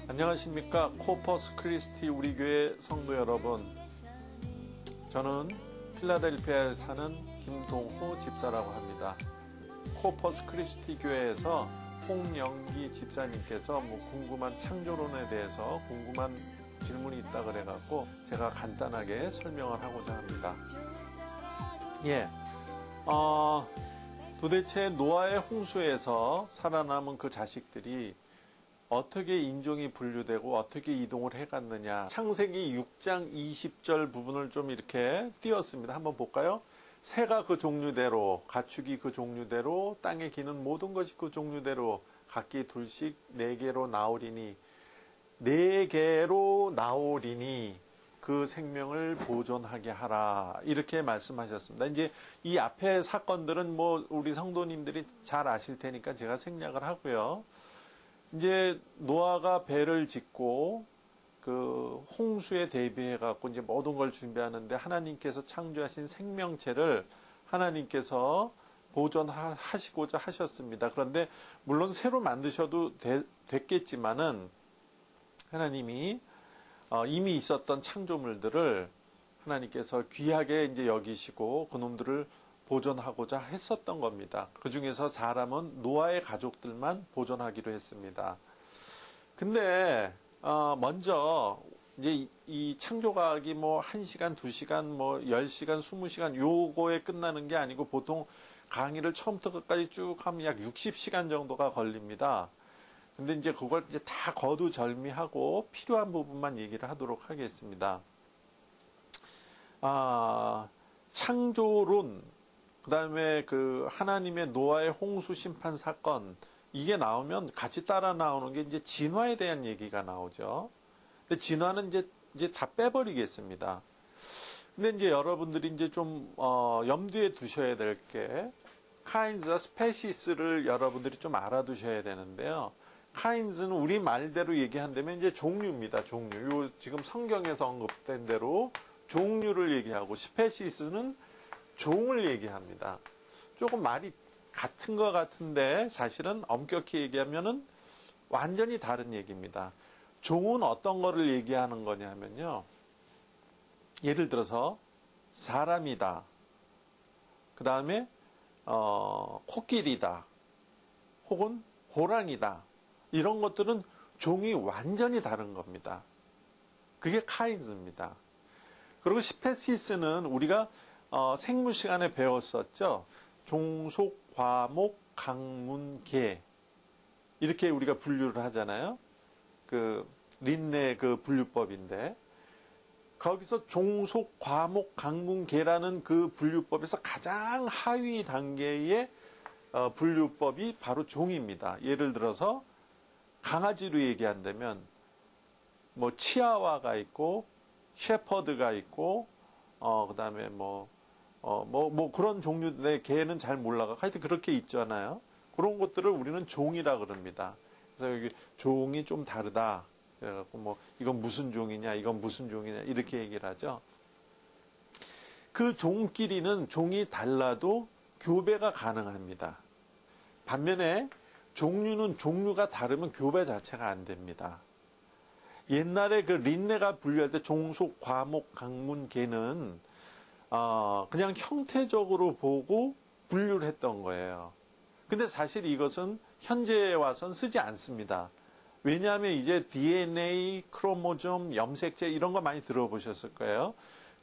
안녕하십니까. 코퍼스 크리스티 우리 교회 성도 여러분, 저는 필라델피아에 사는 김동호 집사라고 합니다. 코퍼스 크리스티 교회에서 홍영기 집사님께서 궁금한 창조론에 대해서 궁금한 질문이 있다 그래갖고 제가 간단하게 설명을 하고자 합니다. 도대체 노아의 홍수에서 살아남은 그 자식들이 어떻게 인종이 분류되고 어떻게 이동을 해갔느냐. 창세기 6장 20절 부분을 좀 이렇게 띄웠습니다. 한번 볼까요? 새가 그 종류대로, 가축이 그 종류대로, 땅에 기는 모든 것이 그 종류대로 각기 둘씩 4개로 나오리니, 4개로 나오리니 그 생명을 보존하게 하라. 이렇게 말씀하셨습니다. 이제 이 앞에 사건들은 우리 성도님들이 잘 아실 테니까 제가 생략을 하고요. 이제 노아가 배를 짓고 그 홍수에 대비해 갖고 이제 모든 걸 준비하는데 하나님께서 창조하신 생명체를 하나님께서 보존하시고자 하셨습니다. 그런데 물론 새로 만드셔도 됐겠지만은 하나님이 이미 있었던 창조물들을 하나님께서 귀하게 이제 여기시고 그놈들을 보존하고자 했었던 겁니다. 그 중에서 사람은 노아의 가족들만 보존하기로 했습니다. 근데 먼저 이제 이 창조과학이 1시간, 2시간, 10시간, 20시간 요거에 끝나는 게 아니고 보통 강의를 처음부터 끝까지 쭉 하면 약 60시간 정도가 걸립니다. 근데 이제 그걸 이제 다 거두절미하고 필요한 부분만 얘기를 하도록 하겠습니다. 창조론, 그 다음에 그 하나님의 노아의 홍수 심판 사건, 이게 나오면 같이 따라 나오는 게 이제 진화에 대한 얘기가 나오죠. 근데 진화는 이제 다 빼버리겠습니다. 근데 이제 여러분들이 이제 좀, 염두에 두셔야 될 게, kinds와 species를 여러분들이 좀 알아두셔야 되는데요. kinds는 우리 말대로 얘기한다면 이제 종류입니다, 종류. 요 지금 성경에서 언급된 대로 종류를 얘기하고, species는 종을 얘기합니다. 조금 말이 같은 것 같은데 사실은 엄격히 얘기하면은 완전히 다른 얘기입니다. 종은 어떤 거를 얘기하는 거냐면요. 예를 들어서 사람이다. 그 다음에 코끼리다. 혹은 호랑이다. 이런 것들은 종이 완전히 다른 겁니다. 그게 카인즈입니다. 그리고 스페시스는 우리가 생물 시간에 배웠었죠. 종속, 과목, 강문, 계. 이렇게 우리가 분류를 하잖아요. 그 린네 그 분류법인데 거기서 종속, 과목, 강문, 계라는 그 분류법에서 가장 하위 단계의 분류법이 바로 종입니다. 예를 들어서 강아지로 얘기한다면 치아와가 있고 셰퍼드가 있고 그다음에 그런 종류의 개는 잘 몰라가 하여튼 그렇게 있잖아요. 그런 것들을 우리는 종이라 그럽니다. 그래서 여기 종이 좀 다르다. 그래갖고 이건 무슨 종이냐, 이건 무슨 종이냐 이렇게 얘기를 하죠. 그 종끼리는 종이 달라도 교배가 가능합니다. 반면에 종류는 종류가 다르면 교배 자체가 안 됩니다. 옛날에 그 린네가 분류할 때 종속, 과목, 강문, 계는 그냥 형태적으로 보고 분류를 했던 거예요. 근데 사실 이것은 현재에 와선 쓰지 않습니다. 왜냐하면 이제 DNA, 크로모좀, 염색체 이런 거 많이 들어보셨을 거예요.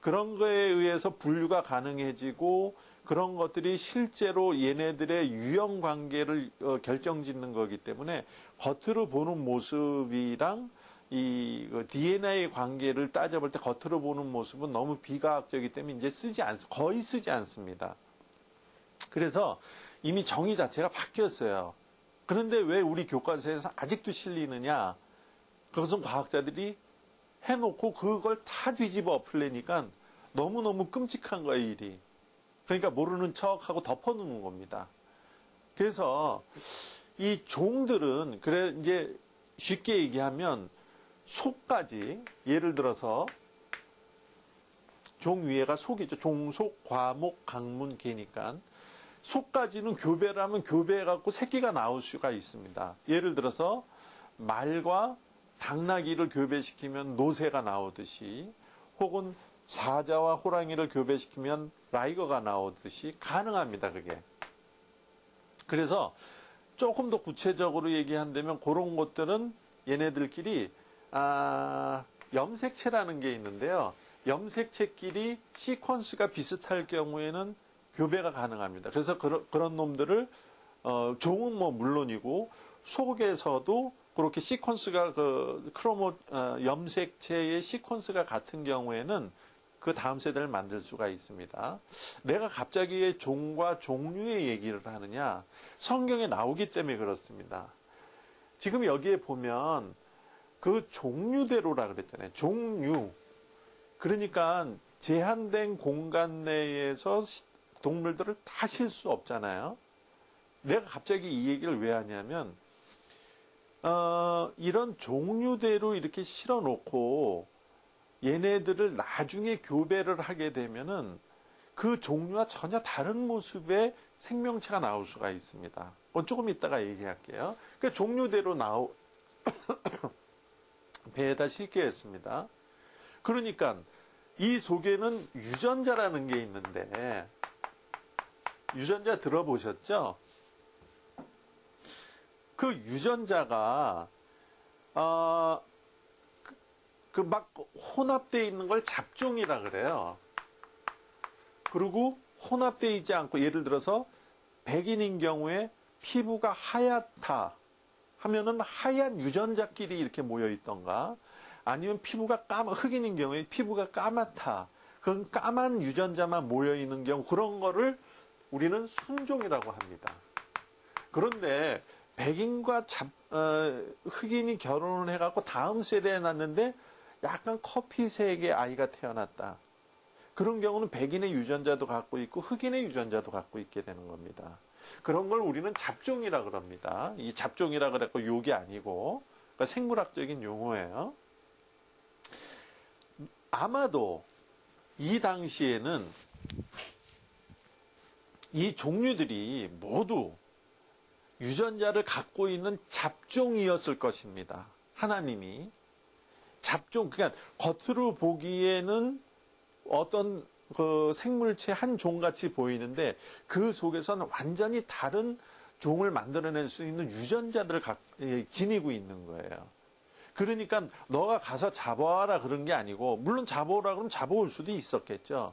그런 거에 의해서 분류가 가능해지고 그런 것들이 실제로 얘네들의 유형 관계를 결정짓는 거기 때문에 겉으로 보는 모습이랑 이 DNA 관계를 따져볼 때 겉으로 보는 모습은 너무 비과학적이기 때문에 이제 거의 쓰지 않습니다. 그래서 이미 정의 자체가 바뀌었어요. 그런데 왜 우리 교과서에서 아직도 실리느냐? 그것은 과학자들이 해놓고 그걸 다 뒤집어 엎으려니까 너무너무 끔찍한 거예요, 일이. 그러니까 모르는 척하고 덮어놓는 겁니다. 그래서 이 종들은 이제 쉽게 얘기하면 속까지, 예를 들어서 종 위에가 속이죠. 종속, 과목, 강문, 계니까 속까지는 교배를 하면 교배해갖고 새끼가 나올 수가 있습니다. 예를 들어서 말과 당나귀를 교배시키면 노새가 나오듯이, 혹은 사자와 호랑이를 교배시키면 라이거가 나오듯이 가능합니다, 그게. 그래서 조금 더 구체적으로 얘기한다면 그런 것들은 얘네들끼리 염색체라는 게 있는데요. 염색체끼리 시퀀스가 비슷할 경우에는 교배가 가능합니다. 그래서 그런 놈들을 종은 뭐 물론이고 속에서도 그렇게 시퀀스가 염색체의 시퀀스가 같은 경우에는 그 다음 세대를 만들 수가 있습니다. 내가 갑자기 종과 종류의 얘기를 하느냐? 성경에 나오기 때문에 그렇습니다. 지금 여기에 보면 그 종류대로라 그랬잖아요. 종류. 그러니까 제한된 공간 내에서 동물들을 다 실 수 없잖아요. 내가 갑자기 이 얘기를 왜 하냐면 이런 종류대로 이렇게 실어 놓고 얘네들을 나중에 교배를 하게 되면은 그 종류와 전혀 다른 모습의 생명체가 나올 수가 있습니다. 조금 이따가 얘기할게요. 그러니까 종류대로 배에다 실게 했습니다. 그러니까 이 속에는 유전자라는 게 있는데, 유전자 들어보셨죠? 그 유전자가 막 혼합되어 있는 걸 잡종이라 그래요. 그리고 혼합되어 있지 않고, 예를 들어서 백인인 경우에 피부가 하얗다 하면은 하얀 유전자끼리 이렇게 모여 있던가, 아니면 피부가 흑인인 경우에 피부가 까맣다, 그건 까만 유전자만 모여 있는 경우, 그런 거를 우리는 순종이라고 합니다. 그런데 백인과 흑인이 결혼을 해갖고 다음 세대에 낳는데 약간 커피색의 아이가 태어났다. 그런 경우는 백인의 유전자도 갖고 있고 흑인의 유전자도 갖고 있게 되는 겁니다. 그런 걸 우리는 잡종이라 그럽니다. 이 잡종이라 그래서 욕이 아니고, 그러니까 생물학적인 용어예요. 아마도 이 당시에는 이 종류들이 모두 유전자를 갖고 있는 잡종이었을 것입니다. 하나님이. 잡종, 그러니까 겉으로 보기에는 어떤 그 생물체 한 종같이 보이는데 그 속에서는 완전히 다른 종을 만들어낼 수 있는 유전자들을 지니고 있는 거예요. 그러니까 너가 가서 잡아와라 그런 게 아니고, 물론 잡아오라 그러면 잡아올 수도 있었겠죠.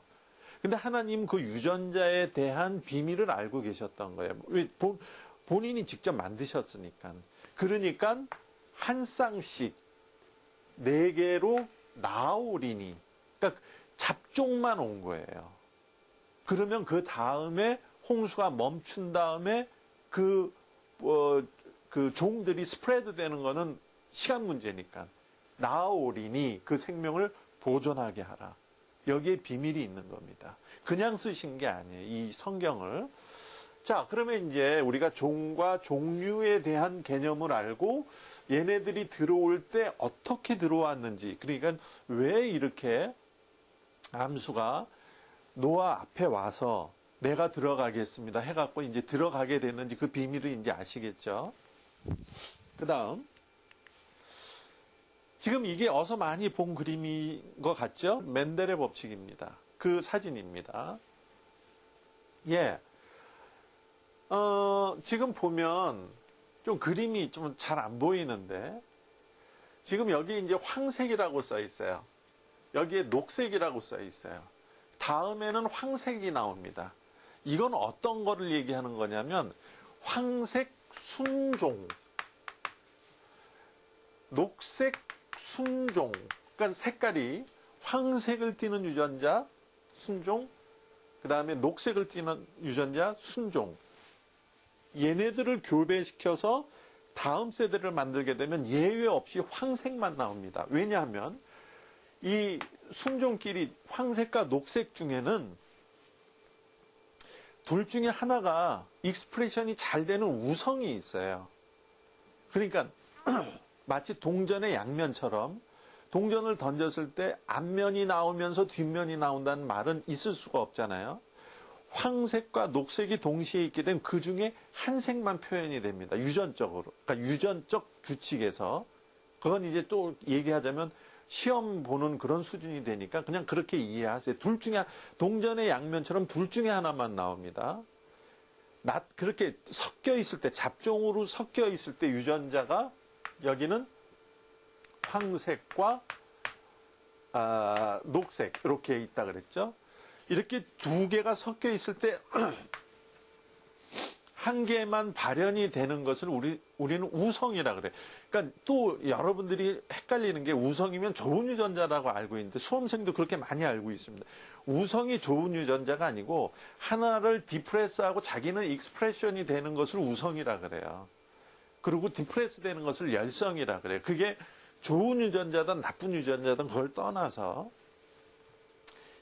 근데 하나님 그 유전자에 대한 비밀을 알고 계셨던 거예요. 왜? 본인이 직접 만드셨으니까. 그러니까 한 쌍씩 4개로 나오리니, 그러니까 잡종만 온 거예요. 그러면 그 다음에 홍수가 멈춘 다음에 그 종들이 스프레드 되는 거는 시간 문제니까 나오리니 그 생명을 보존하게 하라. 여기에 비밀이 있는 겁니다. 그냥 쓰신 게 아니에요, 이 성경을. 자, 그러면 이제 우리가 종과 종류에 대한 개념을 알고 얘네들이 들어올 때 어떻게 들어왔는지, 그러니까 왜 이렇게 암수가 노아 앞에 와서 내가 들어가겠습니다 해갖고 이제 들어가게 됐는지 그 비밀을 이제 아시겠죠? 그 다음, 지금 이게 어서 많이 본 그림인 것 같죠? 맨델의 법칙입니다. 그 사진입니다. 예. 지금 보면 좀 그림이 좀 잘 안 보이는데, 지금 여기 이제 황색이라고 써 있어요. 여기에 녹색이라고 써 있어요. 다음에는 황색이 나옵니다. 이건 어떤 거를 얘기하는 거냐면 황색 순종, 녹색 순종, 그러니까 색깔이 황색을 띠는 유전자 순종, 그 다음에 녹색을 띠는 유전자 순종, 얘네들을 교배시켜서 다음 세대를 만들게 되면 예외 없이 황색만 나옵니다. 왜냐하면 이 순종끼리 황색과 녹색 중에는 둘 중에 하나가 익스프레션이 잘 되는 우성이 있어요. 그러니까 마치 동전의 양면처럼 동전을 던졌을 때 앞면이 나오면서 뒷면이 나온다는 말은 있을 수가 없잖아요. 황색과 녹색이 동시에 있게 되면 그 중에 한 색만 표현이 됩니다. 유전적으로. 그러니까 유전적 규칙에서 그건 이제 또 얘기하자면 시험 보는 그런 수준이 되니까 그냥 그렇게 이해하세요. 동전의 양면처럼 둘 중에 하나만 나옵니다. 그렇게 섞여 있을 때, 잡종으로 섞여 있을 때 유전자가 여기는 황색과 녹색 이렇게 있다 그랬죠. 이렇게 두 개가 섞여 있을 때 한 개만 발현이 되는 것을 우리는 우성이라 그래. 그러니까 또 여러분들이 헷갈리는 게 우성이면 좋은 유전자라고 알고 있는데 수험생도 그렇게 많이 알고 있습니다. 우성이 좋은 유전자가 아니고 하나를 디프레스하고 자기는 익스프레션이 되는 것을 우성이라 그래요. 그리고 디프레스 되는 것을 열성이라 그래요. 그게 좋은 유전자든 나쁜 유전자든 그걸 떠나서,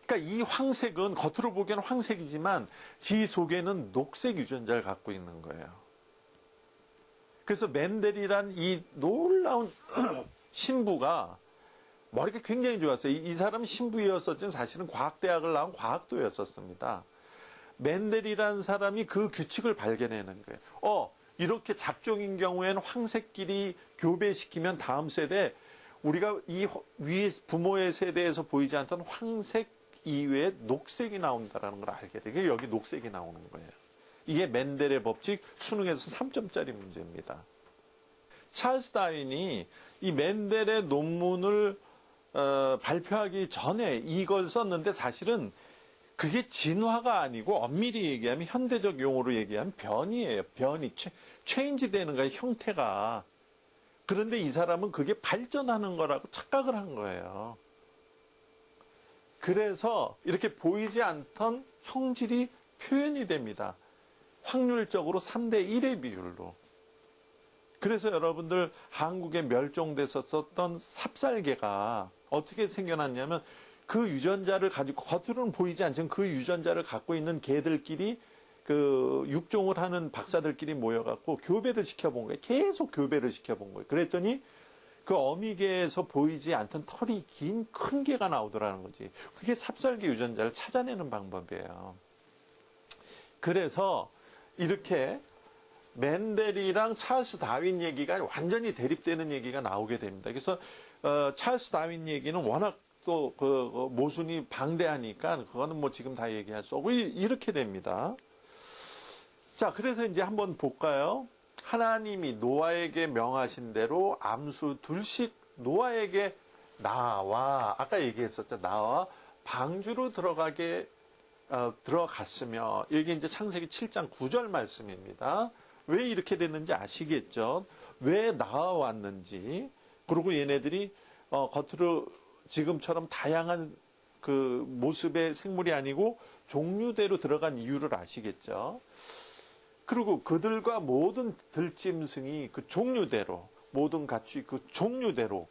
그러니까 이 황색은 겉으로 보기에는 황색이지만 지 속에는 녹색 유전자를 갖고 있는 거예요. 그래서 멘델이란 이 놀라운 신부가 머리가 굉장히 좋았어요. 이 사람은 신부였었지만 사실은 과학대학을 나온 과학도였었습니다. 멘델이라는 사람이 그 규칙을 발견해낸 거예요. 이렇게 잡종인 경우에는 황색끼리 교배시키면 다음 세대, 우리가 이 위에 부모의 세대에서 보이지 않던 황색 이외에 녹색이 나온다는 걸 알게 돼요. 여기 녹색이 나오는 거예요. 이게 멘델의 법칙, 수능에서 3점짜리 문제입니다. 찰스 다윈이 이 멘델의 논문을 발표하기 전에 이걸 썼는데 사실은 그게 진화가 아니고 엄밀히 얘기하면 현대적 용어로 얘기하면 변이에요. 변이, 체인지 되는 거예요, 형태가. 그런데 이 사람은 그게 발전하는 거라고 착각을 한 거예요. 그래서 이렇게 보이지 않던 형질이 표현이 됩니다. 확률적으로 3대 1의 비율로. 그래서 여러분들 한국에 멸종됐었던 삽살개가 어떻게 생겨났냐면 그 유전자를 가지고, 겉으로는 보이지 않지만 그 유전자를 갖고 있는 개들끼리 그 육종을 하는 박사들끼리 모여갖고 교배를 시켜본 거예요. 계속 교배를 시켜본 거예요. 그랬더니 그 어미개에서 보이지 않던 털이 긴 큰 개가 나오더라는 거지. 그게 삽살개 유전자를 찾아내는 방법이에요. 그래서 이렇게 멘델이랑 찰스 다윈 얘기가 완전히 대립되는 얘기가 나오게 됩니다. 그래서 찰스 다윈 얘기는 워낙 또 그 모순이 방대하니까 그거는 뭐 지금 다 얘기할 수 없고 이렇게 됩니다. 자, 그래서 이제 한번 볼까요? 하나님이 노아에게 명하신 대로 암수 둘씩 노아에게 나와, 아까 얘기했었죠. 나와 방주로 들어갔으며, 여기 이제 창세기 7장 9절 말씀입니다. 왜 이렇게 됐는지 아시겠죠? 왜 나와왔는지. 그리고 얘네들이 겉으로 지금처럼 다양한 그 모습의 생물이 아니고 종류대로 들어간 이유를 아시겠죠? 그리고 그들과 모든 들짐승이 그 종류대로, 모든 가축이 그 종류대로,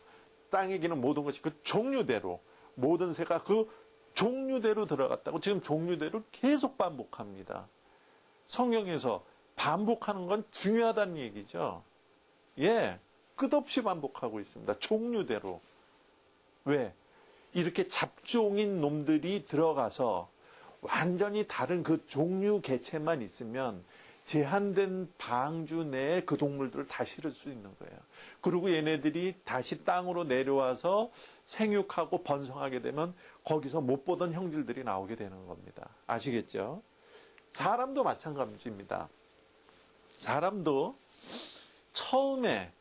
땅에 기는 모든 것이 그 종류대로, 모든 새가 그 종류대로 들어갔다고 지금 종류대로 계속 반복합니다. 성경에서 반복하는 건 중요하다는 얘기죠. 예, 끝없이 반복하고 있습니다. 종류대로. 왜? 이렇게 잡종인 놈들이 들어가서 완전히 다른 그 종류 개체만 있으면 제한된 방주 내에 그 동물들을 다 실을 수 있는 거예요. 그리고 얘네들이 다시 땅으로 내려와서 생육하고 번성하게 되면 거기서 못 보던 형질들이 나오게 되는 겁니다. 아시겠죠? 사람도 마찬가지입니다. 사람도 처음에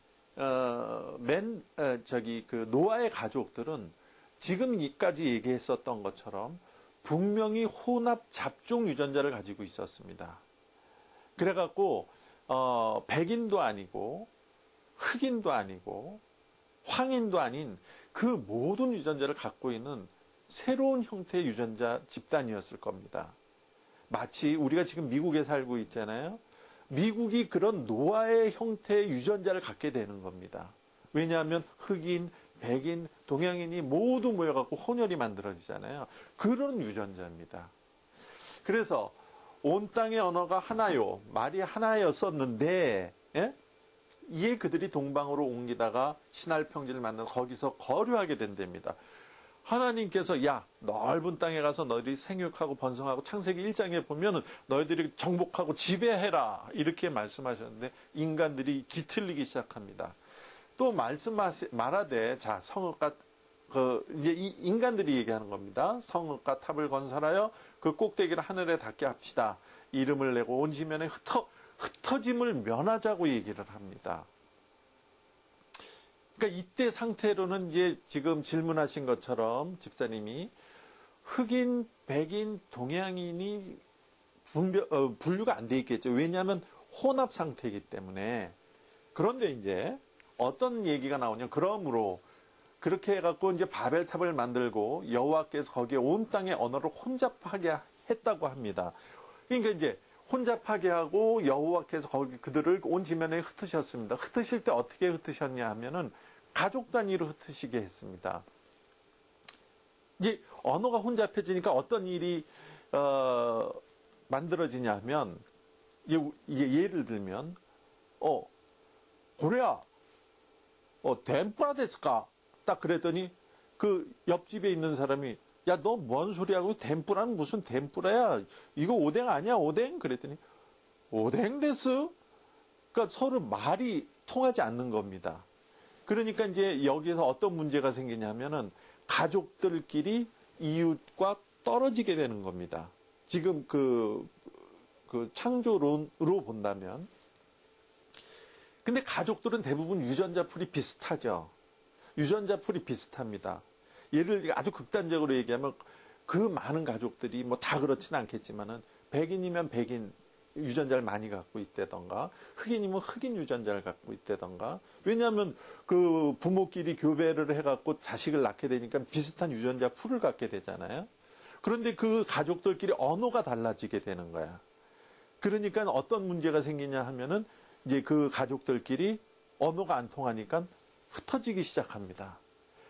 노아의 가족들은 지금까지 얘기했었던 것처럼 분명히 혼합 잡종 유전자를 가지고 있었습니다. 그래갖고 백인도 아니고 흑인도 아니고 황인도 아닌 그 모든 유전자를 갖고 있는 새로운 형태의 유전자 집단이었을 겁니다. 마치 우리가 지금 미국에 살고 있잖아요. 미국이 그런 노아의 형태의 유전자를 갖게 되는 겁니다. 왜냐하면 흑인, 백인, 동양인이 모두 모여갖고 혼혈이 만들어지잖아요. 그런 유전자입니다. 그래서 온 땅의 언어가 하나요, 말이 하나였었는데, 예? 이에 그들이 동방으로 옮기다가 신할 평지를 만나서 거기서 거류하게 된답니다. 하나님께서 야, 넓은 땅에 가서 너희들이 생육하고 번성하고 창세기 1장에 보면은 너희들이 정복하고 지배해라 이렇게 말씀하셨는데 인간들이 뒤틀리기 시작합니다. 또 말하되 자 성읍과 이제 이 인간들이 얘기하는 겁니다. 성읍과 탑을 건설하여 그 꼭대기를 하늘에 닿게 합시다. 이름을 내고 온 지면에 흩어짐을 면하자고 얘기를 합니다. 그러니까 이때 상태로는 이제 지금 질문하신 것처럼 집사님이 흑인, 백인, 동양인이 분류가 안 돼 있겠죠. 왜냐하면 혼합 상태이기 때문에. 그런데 이제 어떤 얘기가 나오냐. 그러므로 그렇게 해갖고 이제 바벨탑을 만들고 여호와께서 거기에 온 땅의 언어를 혼잡하게 했다고 합니다. 그러니까 이제 혼잡하게 하고 여호와께서 거기 그들을 온 지면에 흩으셨습니다. 흩으실 때 어떻게 흩으셨냐 하면은 가족 단위로 흩으시게 했습니다. 이제 언어가 혼잡해지니까 어떤 일이 만들어지냐 하면 이게 예를 들면 고래야 덴뿌라 데스까 딱 그랬더니 그 옆집에 있는 사람이 야 너 뭔 소리 하고 덴뿌라는 무슨 덴뿌라야 이거 오뎅 아니야 오뎅 그랬더니 오뎅 데스 그러니까 서로 말이 통하지 않는 겁니다. 그러니까 이제 여기에서 어떤 문제가 생기냐면은 가족들끼리 이웃과 떨어지게 되는 겁니다. 지금 그 창조론으로 본다면. 근데 가족들은 대부분 유전자 풀이 비슷하죠. 유전자 풀이 비슷합니다. 예를 아주 극단적으로 얘기하면 그 많은 가족들이 뭐 다 그렇지는 않겠지만은 백인이면 백인 유전자를 많이 갖고 있다던가 흑인이면 흑인 유전자를 갖고 있다던가 왜냐하면 그 부모끼리 교배를 해갖고 자식을 낳게 되니까 비슷한 유전자 풀을 갖게 되잖아요. 그런데 그 가족들끼리 언어가 달라지게 되는 거야. 그러니까 어떤 문제가 생기냐 하면은 이제 그 가족들끼리 언어가 안 통하니까 흩어지기 시작합니다.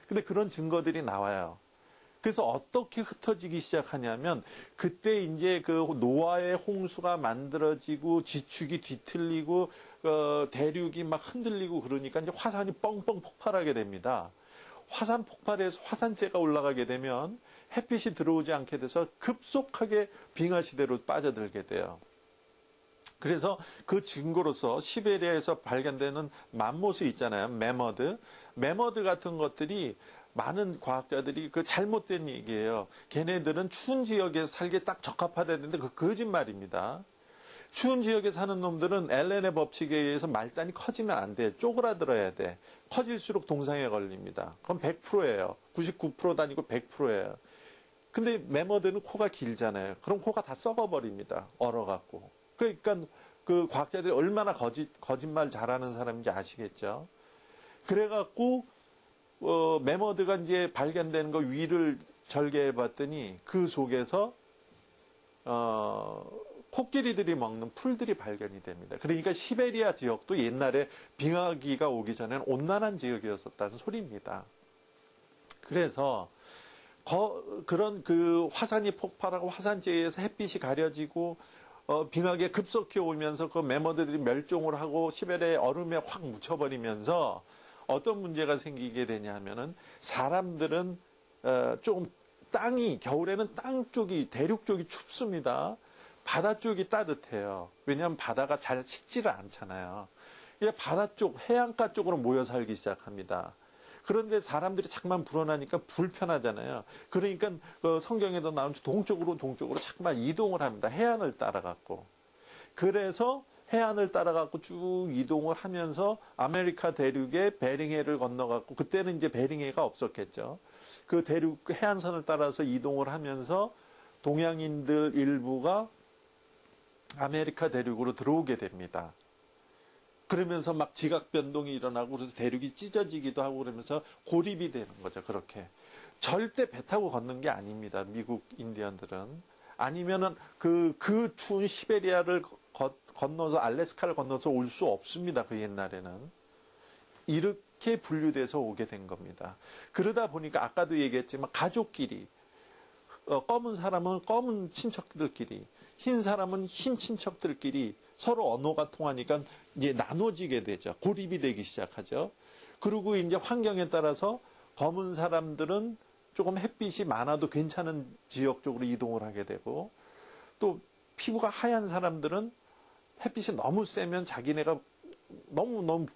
근데 그런 증거들이 나와요. 그래서 어떻게 흩어지기 시작하냐면 그때 이제 그 노아의 홍수가 만들어지고 지축이 뒤틀리고 대륙이 막 흔들리고 그러니까 이제 화산이 뻥뻥 폭발하게 됩니다. 화산 폭발에서 화산재가 올라가게 되면 햇빛이 들어오지 않게 돼서 급속하게 빙하 시대로 빠져들게 돼요. 그래서 그 증거로서 시베리아에서 발견되는 맘모스 있잖아요. 매머드 같은 것들이 많은 과학자들이 그 잘못된 얘기예요. 걔네들은 추운 지역에 살기에 딱 적합하다는데 그 거짓말입니다. 추운 지역에 사는 놈들은 엘렌의 법칙에 의해서 말단이 커지면 안 돼. 쪼그라들어야 돼. 커질수록 동상에 걸립니다. 그건 100%예요. 99%도 아니고 100%예요. 근데 매머드는 코가 길잖아요. 그럼 코가 다 썩어버립니다. 얼어갖고. 그러니까 그 과학자들이 얼마나 거짓말 잘하는 사람인지 아시겠죠? 그래갖고 매머드가 이제 발견되는 거 위를 절개해 봤더니 그 속에서 코끼리들이 먹는 풀들이 발견이 됩니다. 그러니까 시베리아 지역도 옛날에 빙하기가 오기 전에는 온난한 지역이었었다는 소리입니다. 그래서 그런 그 화산이 폭발하고 화산재에서 햇빛이 가려지고 빙하기에 급속히 오면서 그 매머드들이 멸종을 하고 시베리아의 얼음에 확 묻혀버리면서 어떤 문제가 생기게 되냐 하면은 사람들은 조금 땅이 겨울에는 땅 쪽이 대륙 쪽이 춥습니다. 바다 쪽이 따뜻해요. 왜냐하면 바다가 잘 식지를 않잖아요. 이게 바다 쪽 해안가 쪽으로 모여 살기 시작합니다. 그런데 사람들이 자꾸만 불어나니까 불편하잖아요. 그러니까 성경에도 나온 동쪽으로 자꾸만 이동을 합니다. 해안을 따라갖고. 그래서 해안을 따라갖고 쭉 이동을 하면서 아메리카 대륙에 베링해를 건너갖고 그때는 이제 베링해가 없었겠죠. 그 대륙 해안선을 따라서 이동을 하면서 동양인들 일부가 아메리카 대륙으로 들어오게 됩니다. 그러면서 막 지각 변동이 일어나고 그래서 대륙이 찢어지기도 하고 그러면서 고립이 되는 거죠. 그렇게. 절대 배 타고 걷는 게 아닙니다. 미국 인디언들은. 아니면은 그 추운 시베리아를 건너서 알래스카를 건너서 올 수 없습니다. 그 옛날에는. 이렇게 분류돼서 오게 된 겁니다. 그러다 보니까 아까도 얘기했지만 가족끼리 검은 사람은 검은 친척들끼리 흰 사람은 흰 친척들끼리 서로 언어가 통하니까 이제 나눠지게 되죠. 고립이 되기 시작하죠. 그리고 이제 환경에 따라서 검은 사람들은 조금 햇빛이 많아도 괜찮은 지역 쪽으로 이동을 하게 되고 또 피부가 하얀 사람들은 햇빛이 너무 세면 자기네가 너무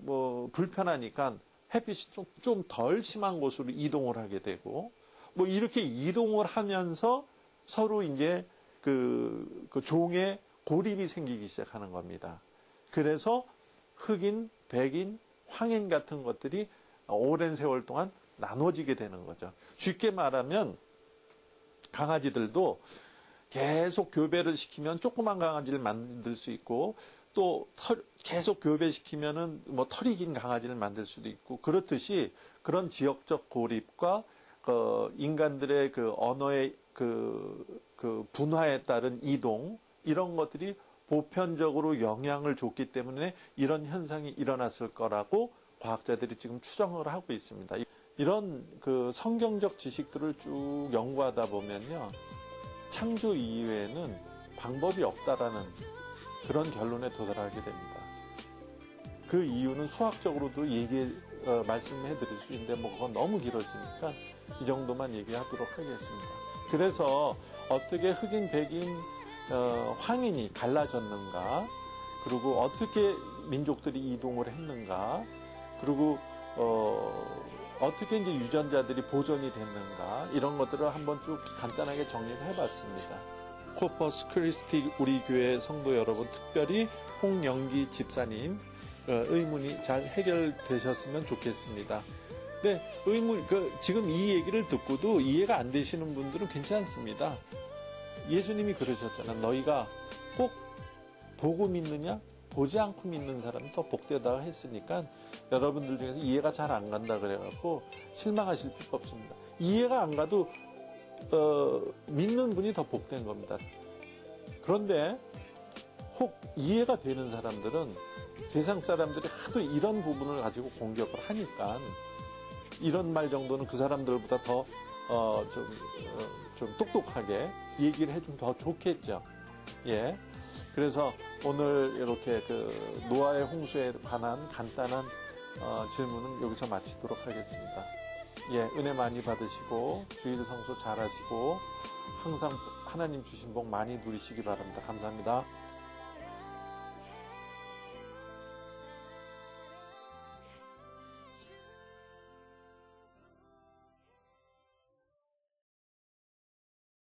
뭐 불편하니까 햇빛이 좀 덜 심한 곳으로 이동을 하게 되고, 뭐 이렇게 이동을 하면서 서로 이제 그 종에 고립이 생기기 시작하는 겁니다. 그래서 흑인, 백인, 황인 같은 것들이 오랜 세월 동안 나눠지게 되는 거죠. 쉽게 말하면 강아지들도 계속 교배를 시키면 조그만 강아지를 만들 수 있고, 또 계속 교배시키면은 뭐 털이 긴 강아지를 만들 수도 있고, 그렇듯이 그런 지역적 고립과 인간들의 그 언어의 그 분화에 따른 이동, 이런 것들이 보편적으로 영향을 줬기 때문에 이런 현상이 일어났을 거라고 과학자들이 지금 추정을 하고 있습니다. 이런 그 성경적 지식들을 쭉 연구하다 보면요, 창조 이후에는 방법이 없다라는 그런 결론에 도달하게 됩니다. 그 이유는 수학적으로도 말씀해 드릴 수 있는데, 뭐 그건 너무 길어지니까 이 정도만 얘기하도록 하겠습니다. 그래서 어떻게 흑인, 백인, 황인이 갈라졌는가, 그리고 어떻게 민족들이 이동을 했는가, 그리고 어떻게 이제 유전자들이 보존이 됐는가, 이런 것들을 한번 쭉 간단하게 정리를 해봤습니다. 코퍼스 크리스티 우리 교회 성도 여러분, 특별히 홍영기 집사님 의문이 잘 해결되셨으면 좋겠습니다. 네, 지금 이 얘기를 듣고도 이해가 안 되시는 분들은 괜찮습니다. 예수님이 그러셨잖아요. 너희가 꼭 보고 믿느냐? 보지 않고 믿는 사람이 더 복되다 했으니까, 여러분들 중에서 이해가 잘 안 간다 그래갖고 실망하실 필요 없습니다. 이해가 안 가도 믿는 분이 더 복된 겁니다. 그런데 혹 이해가 되는 사람들은 세상 사람들이 하도 이런 부분을 가지고 공격을 하니까, 이런 말 정도는 그 사람들보다 더 좀 똑똑하게 얘기를 해주면 더 좋겠죠. 예. 그래서 오늘 이렇게 그 노아의 홍수에 관한 간단한 질문은 여기서 마치도록 하겠습니다. 예, 은혜 많이 받으시고 주일 성수 잘 하시고 항상 하나님 주신 복 많이 누리시기 바랍니다. 감사합니다.